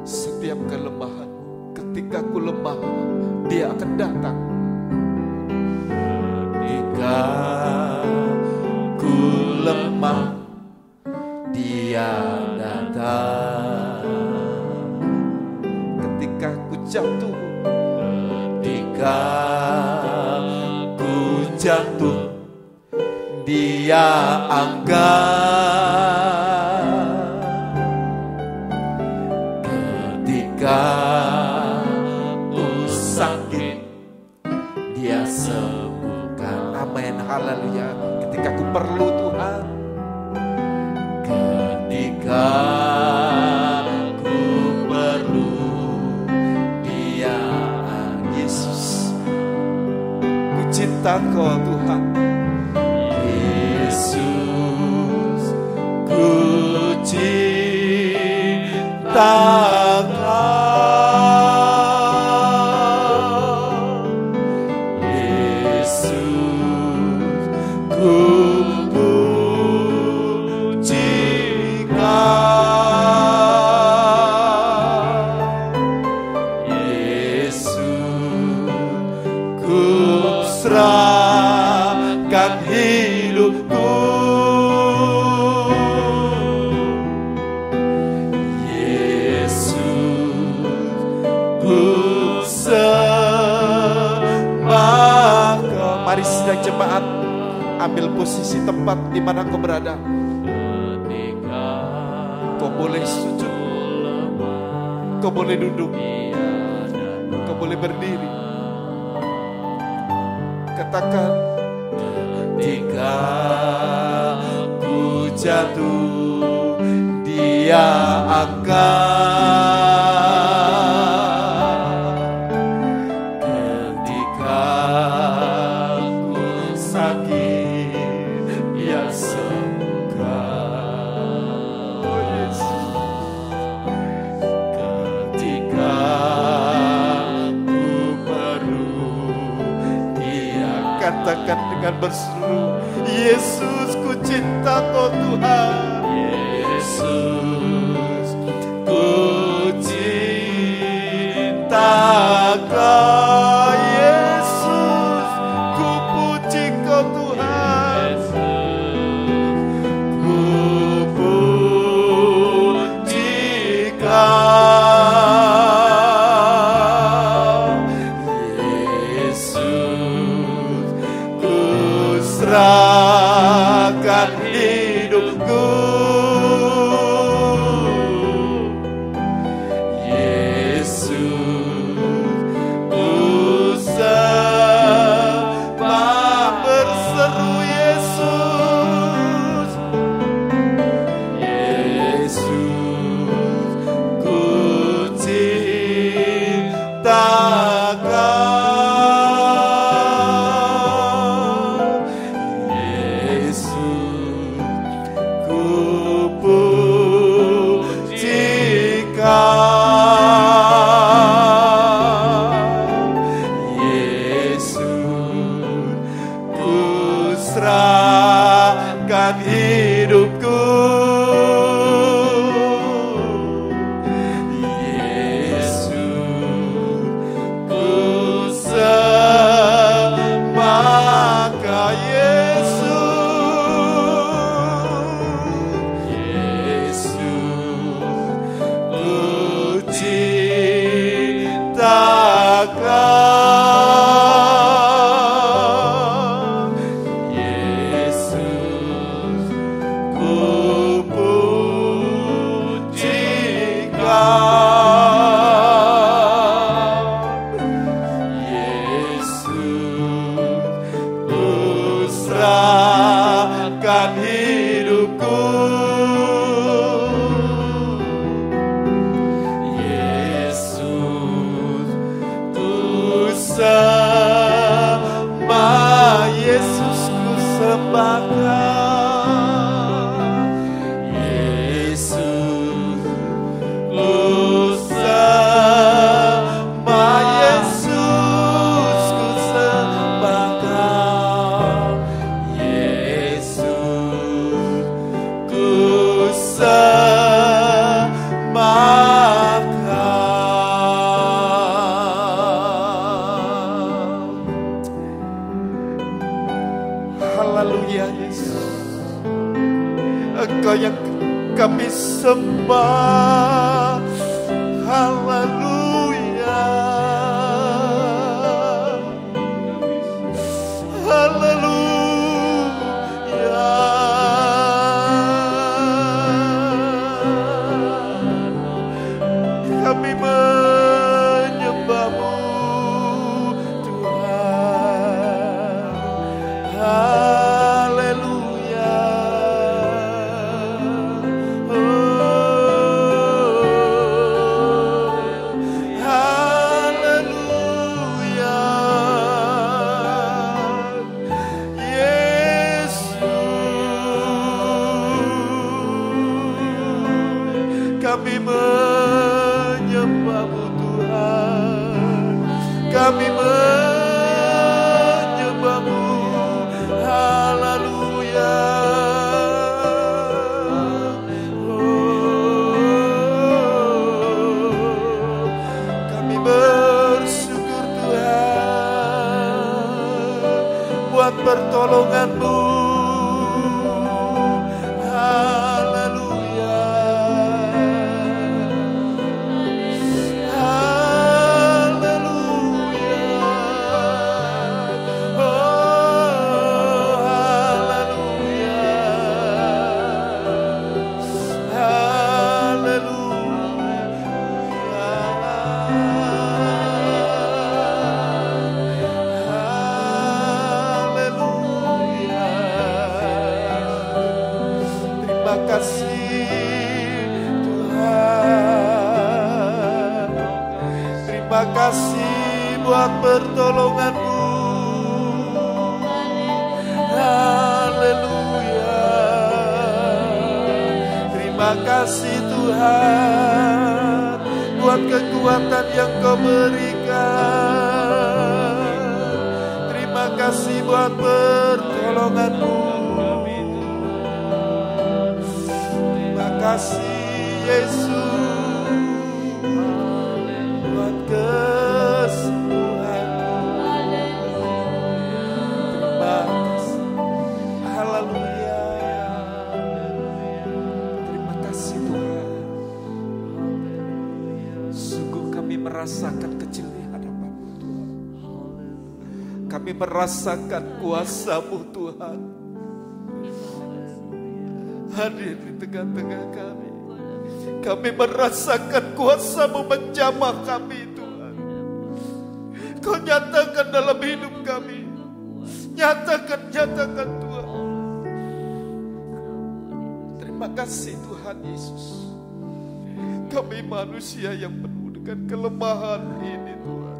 setiap kelemahan, ketika ku lemah, Dia akan datang. Ketika ku lemah, Dia datang. Ketika ku jatuh, ketika ku jatuh, Dia angkat. Dia sembuhkan. Amin, haleluya. Ketika ku perlu Tuhan, ketika ku perlu Dia, Yesus. Ku cinta Kau Tuhan, Yesus. Ku cinta jemaat, ambil posisi tempat di mana kau berada. Kau boleh sujud, kau boleh duduk, kau boleh berdiri. Katakan, ketika ku jatuh, Dia angkat. Katakan dengan berseru, Yesus, ku cinta Kau Tuhan. Yesus, ku cinta Kau. Yesus, ku puji Kau Tuhan. Ku puji Kau. Serahkan hidupku, Yesus, ku sembah berseru, Yesus, Yesus, ku cinta Kau. Hidupku, Yesus, ku sembah Kau, Yesus, Yesus, ku cinta Kau. Hidupku, Yesus, ku sembah, Yesus, ku sembah Kau, Yesus, ku sembah, Yesus, ku sembah Kau, Yesus, ku sembah Kau. Haleluya, Yesus, Engkau yang kami sembah. Haleluya, haleluya. Kami menyembah-Mu, Tuhan. buat pertolongan-Mu. Haleluya. Haleluya. Oh, haleluya. Terima kasih Tuhan. Terima kasih buat pertolongan-Mu. Haleluya. Terima kasih Tuhan buat kekuatan yang Kau berikan. Terima kasih buat pertolongan-Mu. Terima kasih Yesus buat kesembuhan-Mu. Terima kasih. Haleluya. Terima kasih Tuhan. Sungguh kami merasakan kecil di hadapan-Mu Tuhan. Kami merasakan kuasa-Mu Tuhan hadir di tengah-tengah kami. Kami merasakan kuasa-Mu menjamah kami Tuhan. Kau nyatakan dalam hidup kami. Nyatakan Tuhan. Terima kasih Tuhan Yesus. Kami manusia yang penuh dengan kelemahan ini Tuhan.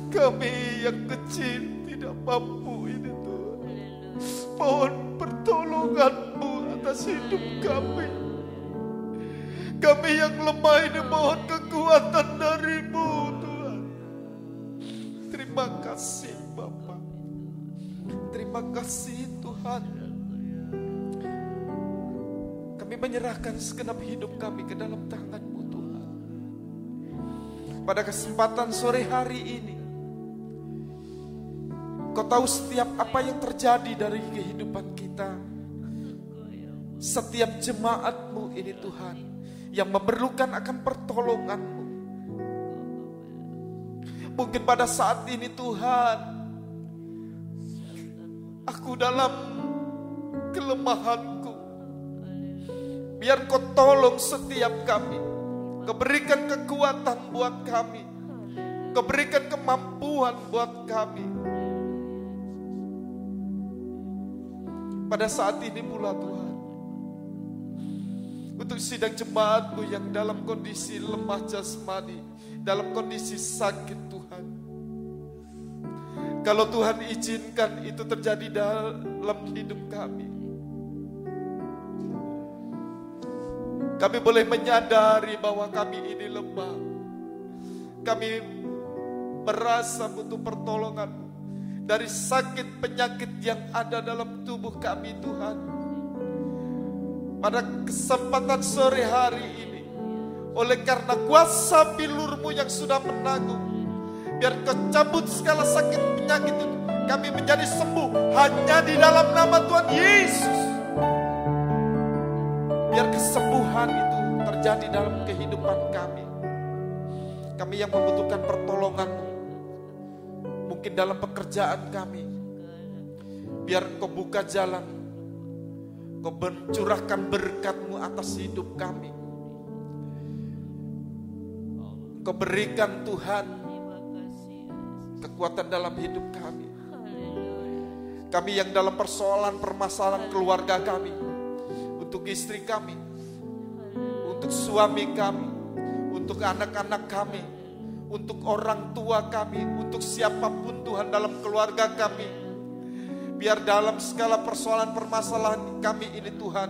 Kami yang kecil tidak mampu ini Tuhan. Mohon pertolongan-Mu atas hidup kami. Kami yang lemah ini mohon kekuatan dari-Mu Tuhan. Terima kasih Bapa. Terima kasih Tuhan. Kami menyerahkan segenap hidup kami ke dalam tangan-Mu Tuhan. Pada kesempatan sore hari ini, Kau tahu setiap apa yang terjadi dari kehidupan kita. Setiap jemaat-Mu ini Tuhan, yang memerlukan akan pertolongan-Mu. Mungkin pada saat ini Tuhan, aku dalam kelemahanku, biar Kau tolong setiap kami. Kau berikan kekuatan buat kami. Kau berikan kemampuan buat kami. Pada saat ini pula Tuhan, untuk sidang jemaat-Mu yang dalam kondisi lemah jasmani, dalam kondisi sakit Tuhan. Kalau Tuhan izinkan itu terjadi dalam hidup kami, kami boleh menyadari bahwa kami ini lemah. Kami merasa butuh pertolongan dari sakit penyakit yang ada dalam tubuh kami Tuhan. Pada kesempatan sore hari ini, oleh karena kuasa bilur-Mu yang sudah menanggung, biar Kau cabut segala sakit penyakit itu. Kami menjadi sembuh hanya di dalam nama Tuhan Yesus. Biar kesembuhan itu terjadi dalam kehidupan kami. Kami yang membutuhkan pertolongan-Mu, mungkin dalam pekerjaan kami, biar Kau buka jalan, Kau mencurahkan berkat-Mu atas hidup kami. Kau berikan Tuhan kekuatan dalam hidup kami. Kami yang dalam permasalahan keluarga kami, untuk istri kami, untuk suami kami, untuk anak-anak kami, untuk orang tua kami, untuk siapapun Tuhan dalam keluarga kami. Biar dalam segala persoalan permasalahan kami ini Tuhan,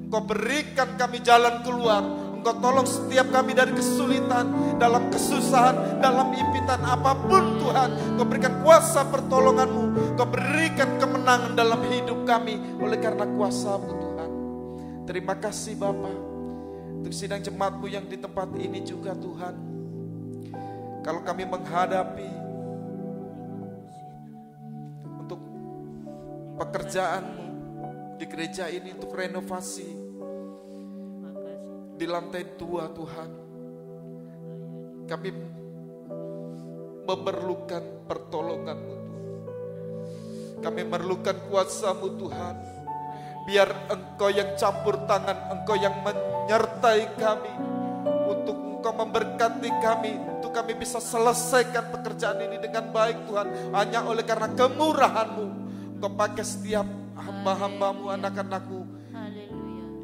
Engkau berikan kami jalan keluar. Engkau tolong setiap kami dari kesulitan, dalam kesusahan, dalam impitan apapun Tuhan. Engkau berikan kuasa pertolongan-Mu, Engkau berikan kemenangan dalam hidup kami oleh karena kuasa-Mu Tuhan. Terima kasih Bapa, untuk sidang jemaat-Mu yang di tempat ini juga Tuhan. Kalau kami menghadapi untuk pekerjaan-Mu di gereja ini untuk renovasi di lantai 2 Tuhan. Kami memerlukan pertolongan-Mu Tuhan. Kami memerlukan kuasa-Mu Tuhan. Biar Engkau yang campur tangan, Engkau yang menyertai kami, untuk Engkau memberkati kami, untuk kami bisa selesaikan pekerjaan ini dengan baik Tuhan. Hanya oleh karena kemurahan-Mu, Engkau pakai setiap hamba-hamba-Mu, anak-anak-Mu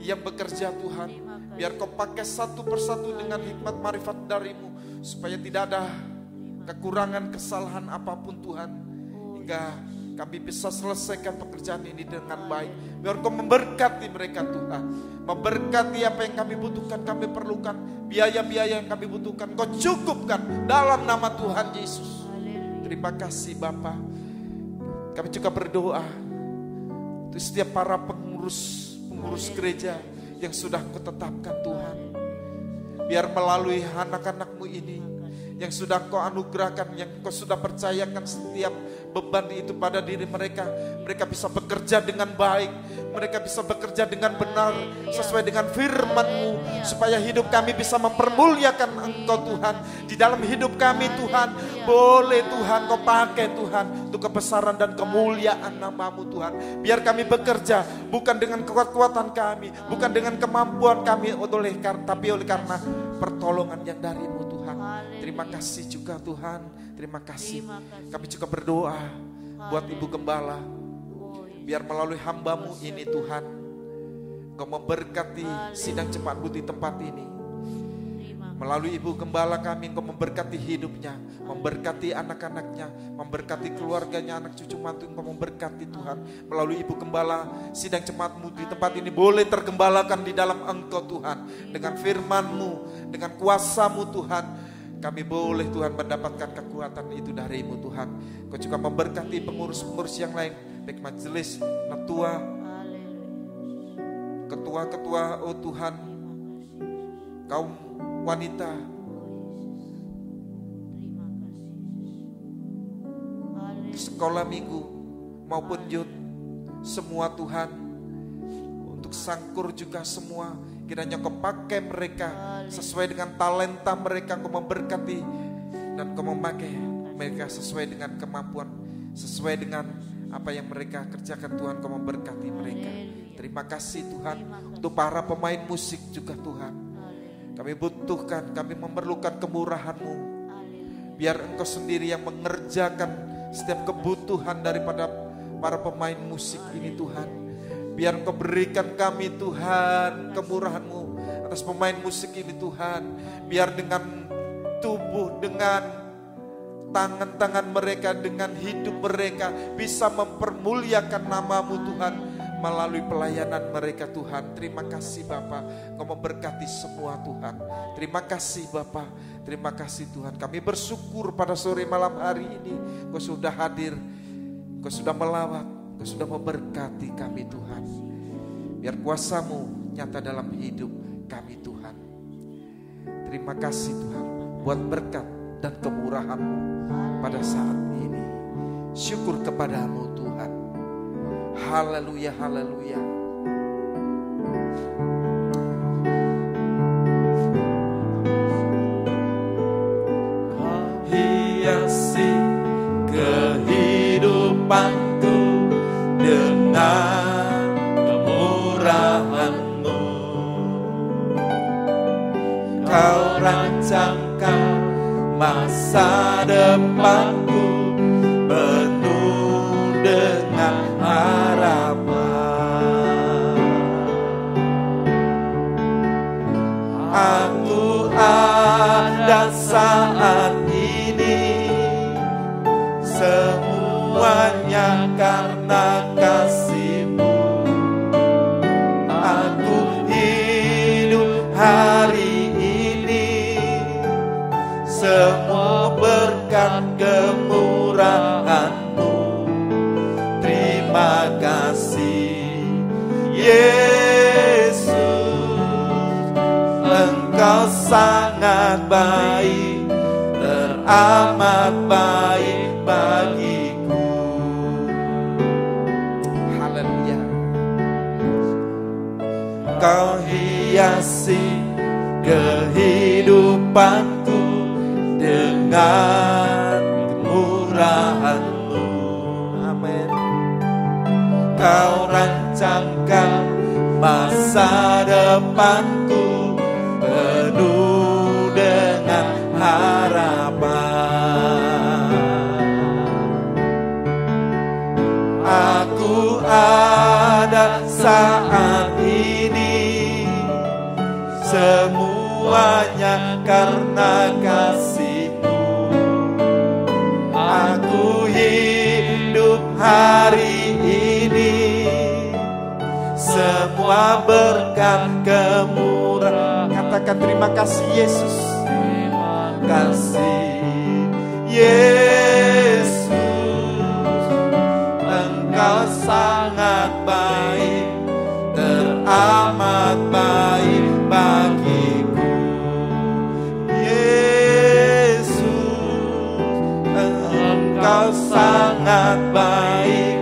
yang bekerja Tuhan. Biar Kau pakai satu persatu dengan hikmat marifat dari-Mu, supaya tidak ada kekurangan, kesalahan apapun Tuhan, hingga kami bisa selesaikan pekerjaan ini dengan baik. Biar Kau memberkati mereka Tuhan. Memberkati apa yang kami butuhkan, kami perlukan. Biaya-biaya yang kami butuhkan, Kau cukupkan dalam nama Tuhan Yesus. Terima kasih Bapa. Kami juga berdoa untuk setiap para pengurus gereja yang sudah Kau tetapkan Tuhan. Biar melalui anak-anak-Mu ini, yang sudah Kau anugerahkan, yang Kau sudah percayakan setiap beban itu pada diri mereka, mereka bisa bekerja dengan baik, mereka bisa bekerja dengan benar, sesuai dengan firman-Mu, supaya hidup kami bisa mempermuliakan Engkau Tuhan. Di dalam hidup kami Tuhan, boleh Tuhan Kau pakai Tuhan, untuk kebesaran dan kemuliaan nama-Mu Tuhan. Biar kami bekerja bukan dengan kekuatan kami, bukan dengan kemampuan kami, tapi oleh karena pertolongan yang dari-Mu Tuhan. Terima kasih juga Tuhan. Terima kasih. Kami juga berdoa buat Ibu Gembala. Biar melalui hamba-Mu ini Tuhan, Kau memberkati sidang jemaat di tempat ini. Melalui Ibu Gembala kami, Kau memberkati hidupnya, memberkati anak-anaknya, memberkati keluarganya, anak cucu mantu, Kau memberkati Tuhan. Melalui Ibu Gembala, sidang jemaat-Mu di tempat ini boleh tergembalakan di dalam Engkau Tuhan. Dengan firman-Mu, dengan kuasa-Mu Tuhan, kami boleh Tuhan mendapatkan kekuatan itu dari-Mu Tuhan. Kau juga memberkati pengurus-pengurus yang lain, baik majelis, ketua-ketua, oh Tuhan, kaum wanita, sekolah minggu maupun youth, semua Tuhan, untuk sangkur juga semua. Kiranya Kau pakai mereka sesuai dengan talenta mereka, Kau memberkati dan Kau memakai mereka sesuai dengan kemampuan, sesuai dengan apa yang mereka kerjakan Tuhan. Kau memberkati mereka. Terima kasih Tuhan. Untuk para pemain musik juga Tuhan, kami butuhkan, kami memerlukan kemurahan-Mu. Biar Engkau sendiri yang mengerjakan setiap kebutuhan daripada para pemain musik ini Tuhan. Biar Engkau berikan kami Tuhan kemurahan-Mu atas pemain musik ini Tuhan. Biar dengan tubuh, dengan tangan-tangan mereka, dengan hidup mereka bisa mempermuliakan nama-Mu Tuhan melalui pelayanan mereka Tuhan. Terima kasih Bapa, Kau memberkati semua Tuhan. Terima kasih Bapa, terima kasih Tuhan. Kami bersyukur pada sore malam hari ini Kau sudah hadir, Kau sudah melawat, Kau sudah memberkati kami Tuhan. Biar kuasa-Mu nyata dalam hidup kami Tuhan. Terima kasih Tuhan buat berkat dan kemurahan-Mu pada saat ini. Syukur kepada-Mu Tuhan. Haleluya, haleluya. Hiasi kehidupanku dengan kemurahan-Mu. Kau rancangkan masa depanku penuh dengan harapan. Aku ada saat ini, semuanya karena kasih-Mu. Aku hidup hari ini, semua berkat kemurahan-Mu. Terima kasih Yesus, Engkau sangat baik, teramat baik bagiku. Engkau hiasi kehidupanku dengan kemurahan-Mu. Amin. Kau rancangkan masa depanku penuh dengan harapan. Aku ada saat ini, semuanya karena kasih-Mu. Aku hidup hari ini, semua berkat kemurahan. Katakan terima kasih Yesus. Terima kasih Yesus, Engkau sangat baik, teramat baik bagiku. Yesus, Engkau sangat baik,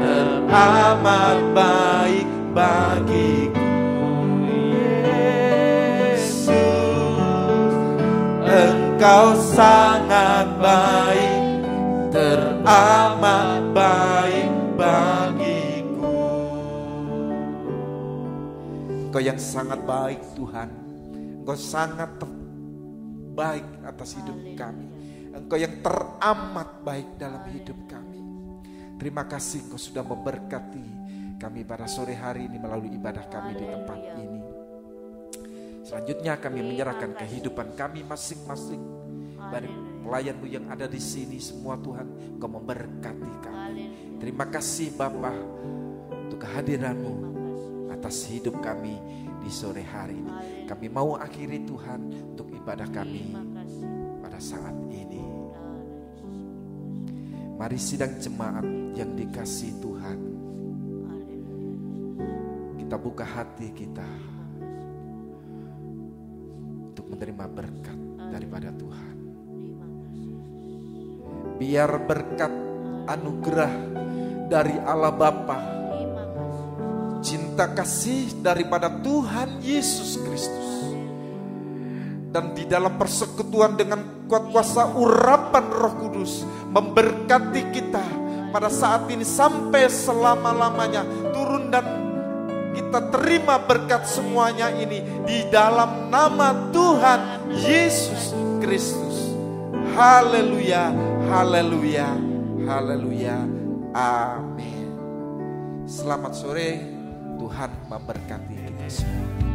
teramat baik bagiku. Engkau sangat baik, teramat baik bagiku. Engkau yang sangat baik Tuhan. Engkau sangat baik atas hidup kami. Engkau yang teramat baik dalam hidup kami. Terima kasih Engkau sudah memberkati kami pada sore hari ini melalui ibadah kami di tempat ini. Selanjutnya kami menyerahkan kehidupan kami masing-masing. Dari pelayan-Mu yang ada di sini semua Tuhan, Engkau memberkati kami. Terima kasih Bapa untuk kehadiran-Mu atas hidup kami di sore hari ini. Kami mau akhiri Tuhan untuk ibadah kami pada saat ini. Mari sidang jemaat yang dikasihi Tuhan, kita buka hati kita untuk menerima berkat daripada Tuhan. Biar berkat anugerah dari Allah Bapa, cinta kasih daripada Tuhan Yesus Kristus, dan di dalam persekutuan dengan kuat kuasa urapan Roh Kudus memberkati kita pada saat ini sampai selama-lamanya. Turun dan kita terima berkat semuanya ini di dalam nama Tuhan Yesus Kristus. Haleluya, haleluya, haleluya, amin. Selamat sore, Tuhan memberkati kita semua.